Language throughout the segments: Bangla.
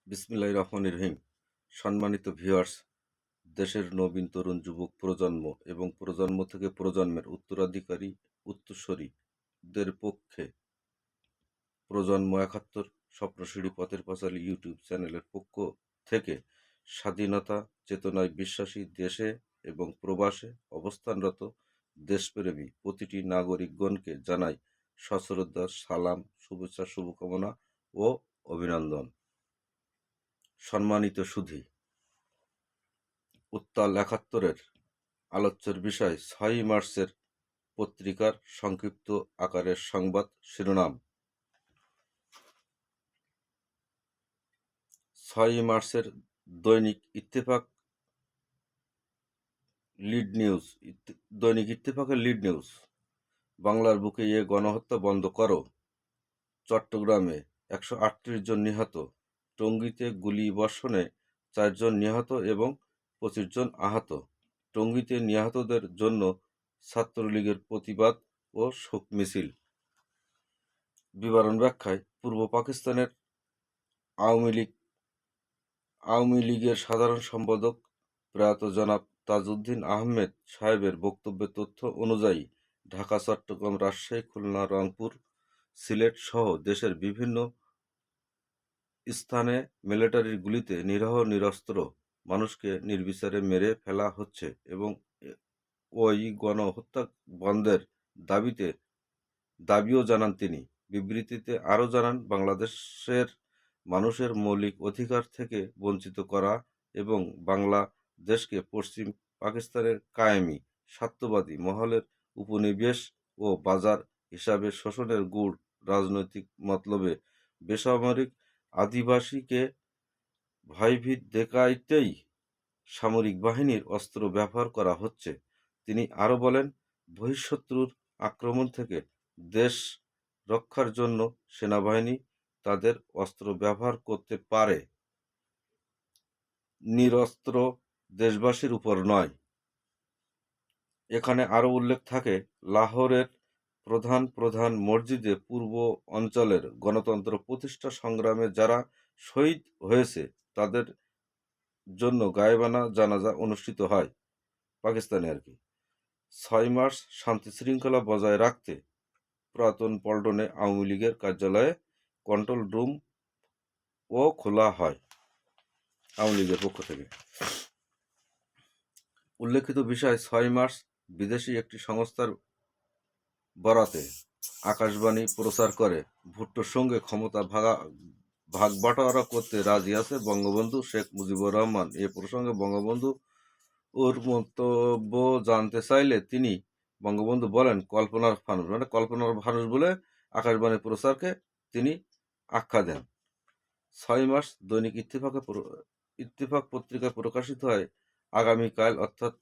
বিসমিল্লাহির রহমানির রহিম। সম্মানিত ভিউয়ার্স, দেশের নবীন তরুণ যুবক প্রজন্ম এবং প্রজন্ম থেকে প্রজন্মের উত্তরাধিকারী উত্তরসূরিদের পক্ষে প্রজন্ম ৭১ স্বপ্নসিঁড়ি পথের পাঁচালী ইউটিউব চ্যানেলের পক্ষ থেকে স্বাধীনতা চেতনায় বিশ্বাসী দেশে এবং প্রবাসে অবস্থানরত দেশপ্রেমী প্রতিটি নাগরিকগণকে জানাই সশ্রদ্ধ সালাম, শুভেচ্ছা, শুভকামনা ও অভিনন্দন। সম্মানিত সুধী, উত্তাল ৭১-এর আলোচ্যের বিষয় ৬ই মার্চের পত্রিকার সংক্ষিপ্ত আকারের সংবাদ শিরোনাম। ৬ই মার্চের দৈনিক ইত্তেফাকের লিড নিউজ, বাংলার বুকে এ গণহত্যা বন্ধ করো। চট্টগ্রামে ১৩৮ জন নিহত, টঙ্গীতে গুলিবর্ষণে ৪ জন নিহত এবং ২৫ জন আহত। টঙ্গীতে নিহতদের জন্য ছাত্রলীগের প্রতিবাদ ও শোক মিছিল। বিবরণ ব্যাখ্যায় পূর্ব পাকিস্তানের আওয়ামী লীগের সাধারণ সম্পাদক প্রয়াত জনাব তাজউদ্দীন আহমেদ সাহেবের বক্তব্যের তথ্য অনুযায়ী ঢাকা, চট্টগ্রাম, রাজশাহী, খুলনা, রংপুর, সিলেট সহ দেশের বিভিন্ন স্থানে মিলিটারির গুলিতে নিরীহ নিরস্ত্র মানুষকে নির্বিচারে মেরে ফেলা হচ্ছে এবং ওই গণহত্যা বন্ধের দাবিও জানান তিনি। বিবৃতিতে আরও জানান, বাংলাদেশের মানুষের মৌলিক অধিকার থেকে বঞ্চিত করা এবং বাংলাদেশকে পশ্চিম পাকিস্তানের কায়েমি স্বার্থবাদী মহলের উপনিবেশ ও বাজার হিসাবে শোষণের গূঢ় রাজনৈতিক মতলবে বেসামরিক আদিবাসীকে ভয়ভীত দেখাইতেই সামরিক বাহিনীর অস্ত্র ব্যবহার করা হচ্ছে। তিনি আরও বলেন, বহিঃশত্রুর আক্রমণ থেকে দেশ রক্ষার জন্য সেনাবাহিনী তাদের অস্ত্র ব্যবহার করতে পারে, নিরস্ত্র দেশবাসীর উপর নয়। এখানে আরও উল্লেখ থাকে, লাহোরের প্রধান প্রধান মসজিদে পূর্ব অঞ্চলের গণতন্ত্র প্রতিষ্ঠা সংগ্রামে যারা শহীদ হয়েছে তাদের জন্য গায়েবানা জানাজা অনুষ্ঠিত হয় পাকিস্তানে ৬ মার্চ শান্তি শৃঙ্খলা বজায় রাখতে পুরাতন পল্টনে আওয়ামী লীগের কার্যালয়ে কন্ট্রোল রুম ও খোলা হয় আওয়ামী লীগের পক্ষ থেকে। উল্লেখিত বিষয়, ৬ মার্চ বিদেশি একটি সংস্থার বরাতে আকাশবাণী প্রচার করে ভুট্টোর সঙ্গে ক্ষমতা ভাগ-বাটোয়ারা করতে রাজি আছে বঙ্গবন্ধু শেখ মুজিবুর রহমান। এ প্রসঙ্গে বঙ্গবন্ধু ওর মন্তব্য জানতে চাইলে তিনি বঙ্গবন্ধু বলেন, কল্পনার ফানুস বলে আকাশবাণী প্রচারকে তিনি আখ্যা দেন। ৬ মার্চ দৈনিক ইত্তেফাক পত্রিকায় প্রকাশিত হয় আগামীকাল অর্থাৎ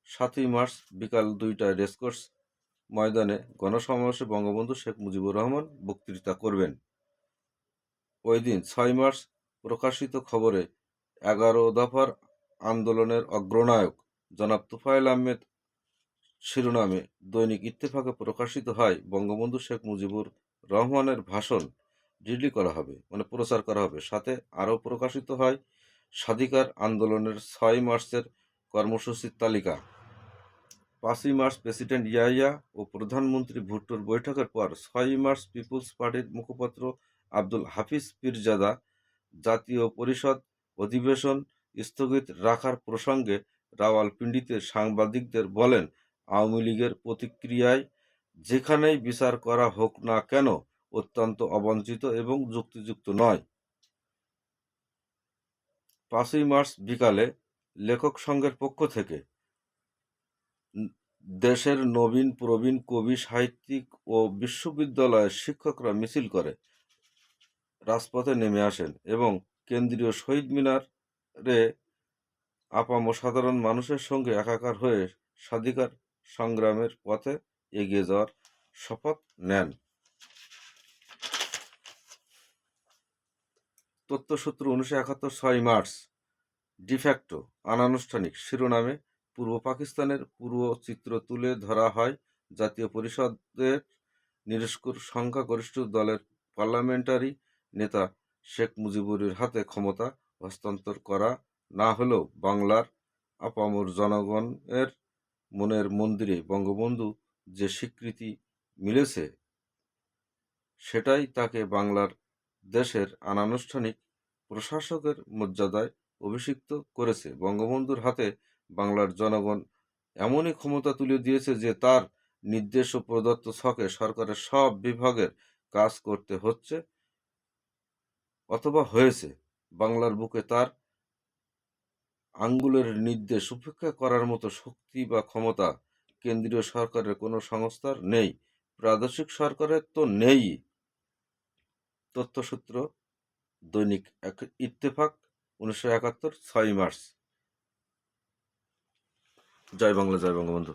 ৭ই মার্চ বিকাল ২টায় রেসকোর্স ময়দানে গণসমাবেশে বঙ্গবন্ধু শেখ মুজিবুর রহমান বক্তৃতা করবেন। ওই দিন ৬ মার্চ প্রকাশিত খবরে ১১ দফার আন্দোলনের অগ্রনায়ক জনাব তোফায়েল আহমেদ শিরোনামে দৈনিক ইত্তেফাকে প্রকাশিত হয়, বঙ্গবন্ধু শেখ মুজিবুর রহমানের ভাষণ প্রচার করা হবে। সাথে আরও প্রকাশিত হয় স্বাধিকার আন্দোলনের ৬ মার্চের কর্মসূচির তালিকা। ৫ই মার্চ প্রেসিডেন্ট ইয়াহিয়া ও প্রধানমন্ত্রী ভুট্টোর বৈঠকের পর ৬ই মার্চ পিপুলস পার্টির মুখপাত্র আব্দুল হাফিজ পীরজাদা জাতীয় পরিষদ অধিবেশন স্থগিত রাখার প্রসঙ্গে রাওয়ালপিন্ডিতে সাংবাদিকদের বলেন, আওয়ামী লীগের প্রতিক্রিয়ায় যেখানেই বিচার করা হোক না কেন অত্যন্ত অবাঞ্ছিত এবং যুক্তিযুক্ত নয়। ৫ই মার্চ বিকালে লেখক সংঘের পক্ষ থেকে দেশের নবীন প্রবীণ কবি, সাহিত্যিক ও বিশ্ববিদ্যালয়ের শিক্ষকরা মিছিল করে রাজপথে নেমে আসেন এবং কেন্দ্রীয় শহীদ মিনারে আপামর সাধারণ মানুষের সঙ্গে একাকার হয়ে স্বাধিকার সংগ্রামের পথে এগিয়ে যাওয়ার শপথ নেন। তথ্যসূত্র ১৯৭১ ৬ মার্চ ডিফ্যাক্টো অনানুষ্ঠানিক শিরোনামে পূর্ব পাকিস্তানের পূর্ব চিত্র তুলে ধরা হয়। জাতীয় পরিষদের নিরস্কুর সংখ্যাগরিষ্ঠ দলের পার্লামেন্টারি নেতা শেখ মুজিবুরের হাতে ক্ষমতা হস্তান্তর করা না হলেও বাংলার আপামর জনগণের মনের মন্দিরে বঙ্গবন্ধু যে স্বীকৃতি মিলেছে, সেটাই তাকে বাংলার দেশের অনানুষ্ঠানিক প্রশাসকের মর্যাদায় অভিষিক্ত করেছে। বঙ্গবন্ধুর হাতে বাংলার জনগণ এমনই ক্ষমতা তুলে দিয়েছে যে তার নির্দেশ ও প্রদত্ত ছকে সরকারের সব বিভাগের কাজ করতে হচ্ছে অথবা হয়েছে। বাংলার বুকে তার আঙ্গুলের নির্দেশ উপেক্ষা করার মতো শক্তি বা ক্ষমতা কেন্দ্রীয় সরকারের কোনো সংস্থার নেই, প্রাদেশিক সরকারের তো নেই। তথ্যসূত্র দৈনিক ইত্তেফাক, 1971, 6 মার্চ। জয় বাংলা, জয় বঙ্গবন্ধু।